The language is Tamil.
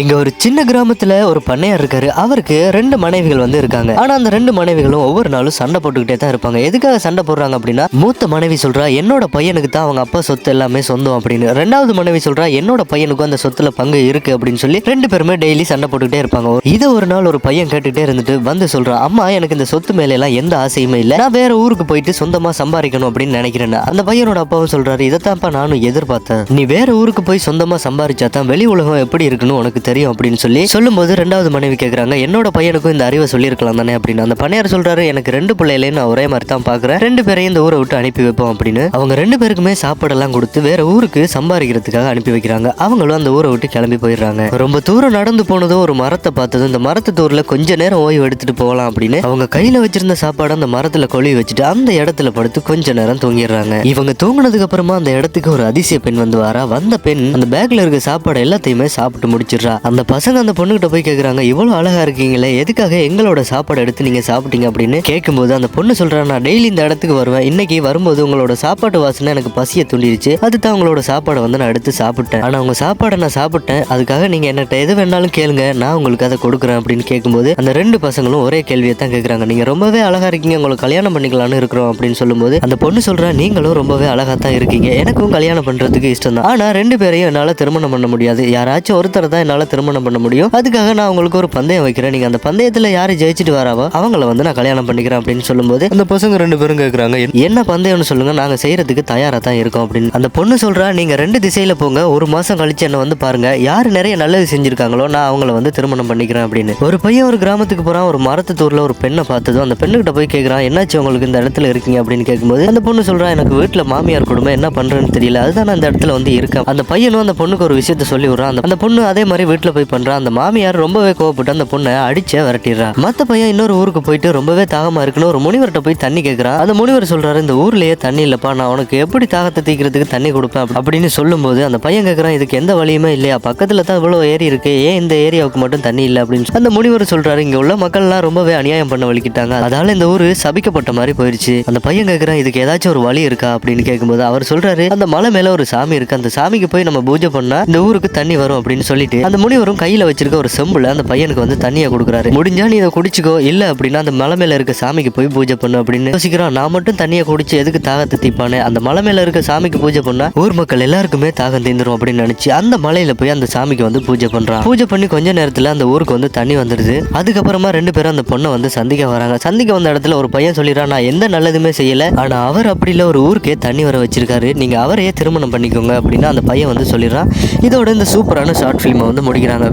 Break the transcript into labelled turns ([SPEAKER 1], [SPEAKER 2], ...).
[SPEAKER 1] இங்க ஒரு சின்ன கிராமத்துல ஒரு பண்ணையார் இருக்காரு. அவருக்கு 2 மனைவிகள் இருக்காங்க. ஆனா அந்த 2 மனைவிகளும் ஒவ்வொரு நாளும் சண்டை போட்டுக்கிட்டே தான் இருப்பாங்க. எதுக்காக சண்டை போடுறாங்க அப்படின்னா, மூத்த மனைவி சொல்றா என்னோட பையனுக்கு தான் அவங்க அப்பா சொத்து எல்லாமே சொந்தம் அப்படின்னு. 2வது மனைவி சொல்றா என்னோட பையனுக்கும் அந்த சொத்துல பங்கு இருக்கு அப்படின்னு சொல்லி 2 பேருமே டெய்லி சண்டை போட்டுக்கிட்டே இருப்பாங்க. இதை ஒரு நாள் ஒரு பையன் கேட்டுட்டே இருந்துட்டு வந்து சொல்றான், அம்மா எனக்கு இந்த சொத்து மேல எல்லாம் எந்த ஆசையுமே இல்ல, நான் வேற ஊருக்கு போயிட்டு சொந்தமா சம்பாதிக்கணும் அப்படின்னு நினைக்கிறேன். அந்த பையனோட அப்பாவும் சொல்றாரு, இதைத்தான்ப்பா நானும் எதிர்பார்த்தேன், நீ வேற ஊருக்கு போய் சொந்தமா சம்பாதிச்சா தான் வெளி உலகம் எப்படி இருக்குன்னு உனக்கு தெரியும் அப்படின்னு சொல்லி சொல்லும்போது 2வது மனைவி கேக்குறாங்க, என்னோட பையனுக்கும் இந்த அறிவை சொல்லியிருக்கலாம் தானே அப்படின்னு. அந்த பண்ணையார் சொல்றாரு, எனக்கு 2 பிள்ளைகளே நான் ஒரே மாதிரி தான் பாக்குறேன், 2 பேரையும் இந்த ஊரை விட்டு அனுப்பி வைப்போம் அப்படின்னு. அவங்க 2 பேருக்குமே சாப்பாடெல்லாம் கொடுத்து வேற ஊருக்கு சம்பாதிக்கிறதுக்காக அனுப்பி வைக்கிறாங்க. அவங்களும் அந்த ஊரை விட்டு கிளம்பி போயிடுறாங்க. ரொம்ப தூரம் நடந்து போனதும் ஒரு மரத்தை பார்த்ததும் இந்த மரத்து தூர்ல கொஞ்ச நேரம் ஓய்வு எடுத்துட்டு போகலாம் அப்படின்னு அவங்க கையில வச்சிருந்த சாப்பாடு அந்த மரத்துல கொழுவி வச்சுட்டு அந்த இடத்துல படுத்து கொஞ்ச நேரம் தூங்கிடுறாங்க. இவங்க தூங்கினதுக்கு அப்புறமா அந்த இடத்துக்கு ஒரு அதிசய பெண் வாரா. வந்த பெண் அந்த பேக்ல இருக்க சாப்பாடு எல்லாத்தையுமே சாப்பிட்டு முடிச்சிடுறா. அந்த பசங்க அந்த பொண்ணுகிட்ட போய் கேக்குறாங்க, இவ்வளவு அழகா இருக்கீங்களே, எதுக்காக எங்களோட சாப்பாடு எடுத்து நீங்க சாப்பிட்டீங்க அப்படின்னு கேட்கும்போது அந்த பொண்ணு சொல்றா, நான் டெய்லி இந்த இடத்துக்கு வருவேன், இன்னைக்கு வரும்போது உங்களோட சாப்பாட்டு வாசனை எனக்கு பசியை தூண்டிடுச்சு, அதுதான் உங்களோட சாப்பாடை நான் எடுத்து சாப்பிட்டேன், ஆனா உங்க சாப்பாடை நான் சாப்பிட்டேன், அதுக்காக நீங்க என்கிட்ட எது வேணாலும் கேளுங்க, நான் உங்களுக்கு அதை கொடுக்குறேன் அப்படின்னு கேட்கும்போது அந்த 2 பசங்களும் ஒரே கேள்வியை தான் கேட்கறாங்க, நீங்க ரொம்பவே அழகா இருக்கீங்க, உங்களுக்கு கல்யாணம் பண்ணிக்கலாம்னு இருக்கிறோம் அப்படின்னு சொல்லும்போது அந்த பொண்ணு சொல்றா, நீங்களும் ரொம்பவே அழகா தான் இருக்கீங்க, எனக்கும் கல்யாணம் பண்றதுக்கு இஷ்டம் தான், ஆனா 2 பேரையும் என்னால திருமணம் பண்ண முடியாது, யாராச்சும் ஒருத்தரை தான் என்னால திருமணம் பண்ண முடியும், அதுக்காக நான் உங்களுக்கு ஒரு பந்தயம் வைக்கிறேன், நீங்க அந்த பந்தயத்துல யாரு ஜெயிச்சுட்டு வராவோ அவங்கள நான் கல்யாணம் பண்ணிக்கிறேன் அப்படின்னு சொல்லும்போது அந்த பசங்க 2 பேரும் கேக்குறாங்க, என்ன பந்தயம்னு சொல்லுங்க, நாங்க செய்யறதுக்கு தயாரா தான் இருக்கோம் அப்படின்னு. அந்த பொண்ணு சொல்றா, நீங்க 2 திசையில போங்க, ஒரு மாசம் கழிச்சு என்ன பாருங்க, யாரு நிறைய நல்லது செஞ்சிருக்காங்களோ நான் அவங்கள திருமணம் பண்ணிக்கிறேன் அப்படின்னு. ஒரு பையன் ஒரு கிராமத்துக்கு போறான். ஒரு மரத்து தூர்ல ஒரு பெண்ணை பார்த்ததும் அந்த பெண்ணுகிட்ட போய் கேட்கறான், என்னாச்சு உங்களுக்கு இந்த இடத்துல இருக்கீங்க அப்படின்னு கேட்கும்போது அந்த பொண்ணு சொல்றா, எனக்கு வீட்டுல மாமியார் குடும்பம் என்ன பண்றேன்னு தெரியல, அதுதான் நான் இந்த இடத்துல இருக்கேன். அந்த பையனும் அந்த பொண்ணுக்கு ஒரு விஷயத்த சொல்லி விடுறான். அந்த பொண்ணு அதே மாதிரி வீட்டுல போய் பண்றான். அந்த மாமியார் ரொம்பவே கோவப்பட்டு அந்த பொண்ணை அடிச்ச விரட்டிடுறா. மத்த பையன் இன்னொரு ஊருக்கு போயிட்டு ரொம்பவே தாகமா இருக்குன்னு ஒரு முனிவர்கிட்ட போய் தண்ணி கேட்கறான். அந்த முனிவர் சொல்றாரு, இந்த ஊர்லயே தண்ணி இல்லப்பா, நான் உனக்கு எப்படி தாகத்தை தீக்கிறதுக்கு தண்ணி கொடுப்பேன் அப்படின்னு சொல்லும்போது அந்த பையன் கேட்கறான், இதுக்கு எந்த வழியுமே இல்லையா, பக்கத்துல தான் இவ்வளவு ஏரி இருக்கு, ஏன் இந்த ஏரியாவுக்கு மட்டும் தண்ணி இல்லை அப்படின்னு அந்த முனிவர் சொல்றாரு, இங்க உள்ள மக்கள் எல்லாம் ரொம்பவே அநியாயம் பண்ண வலிக்கிட்டாங்க, அதனால இந்த ஊரு சபிக்கப்பட்ட மாதிரி போயிருச்சு. அந்த பையன் கேட்கறான், இதுக்கு ஏதாச்சும் ஒரு வழி இருக்கா அப்படின்னு கேட்கும்போது அவர் சொல்றாரு, அந்த மலை மேல ஒரு சாமி இருக்கு, அந்த சாமிக்கு போய் நம்ம பூஜை பண்ணா இந்த ஊருக்கு தண்ணி வரும் அப்படின்னு சொல்லிட்டு அந்த முனிவரும் கையில வச்சிருக்க ஒரு செம்புல அந்த பையனுக்கு தண்ணியை கொடுக்குறாரு. முடிஞ்சா நீ இதை குடிச்சுக்கோ, இல்ல அப்படின்னா அந்த மலை மேல இருக்க சாமிக்கு போய் பூஜை பண்ணு அப்படின்னு யோசிக்கிறான். நான் மட்டும் தண்ணியை குடிச்சு எதுக்கு தாகத்தை தீப்பானே, அந்த மலை மேல இருக்க சாமிக்கு பூஜை பண்ணா ஊர் மக்கள் எல்லாருக்குமே தாகம் தீந்துரும் அப்படின்னு நினைச்சு அந்த மலையில போய் அந்த சாமிக்கு பூஜை பண்றான். பூஜை பண்ணி கொஞ்ச நேரத்துல அந்த ஊருக்கு தண்ணி வந்துருது. அதுக்கப்புறமா 2 பேரும் அந்த பொண்ணை சந்திக்க வராங்க. சந்திக்க வந்த இடத்துல ஒரு பையன் சொல்லிடுறான், நான் எந்த நல்லதுமே செய்யல, ஆனா அவர் அப்படி இல்ல, ஒரு ஊருக்கே தண்ணி வர வச்சிருக்காரு, நீங்க அவரையே திருமணம் பண்ணிக்கோங்க அப்படின்னு அந்த பையன் சொல்லிடுறான். இதோட இந்த சூப்பரான ஷார்ட் பிலிமை முடிக்கிறாங்க.